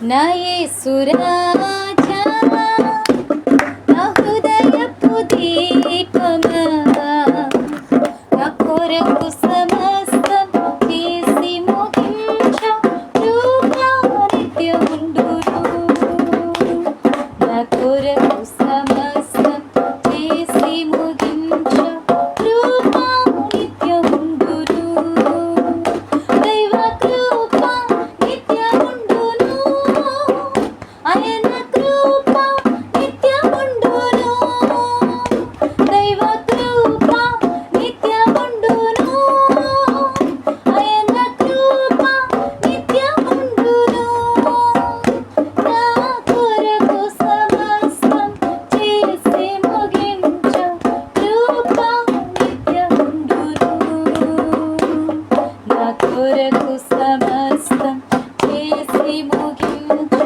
నా యేసురాజా నా హృదయపు దీపమా నా కొరకు సమస్తం చేసి ముగించ కృపా నిత్యముండును నా కొరకు సమస్తం చేసి ముగించ కృపా నిత్యముండును దైవ కృప నిత్యముండును ఆయన కృప నిత్యముండును దైవ కృప నిత్యముండును ఆయన కృప నిత్యముండును నా కొరకు సమస్తం చేసి ముగించ కృప నిత్యముండును నా కొరకు సమస్తం చేసి ముగించ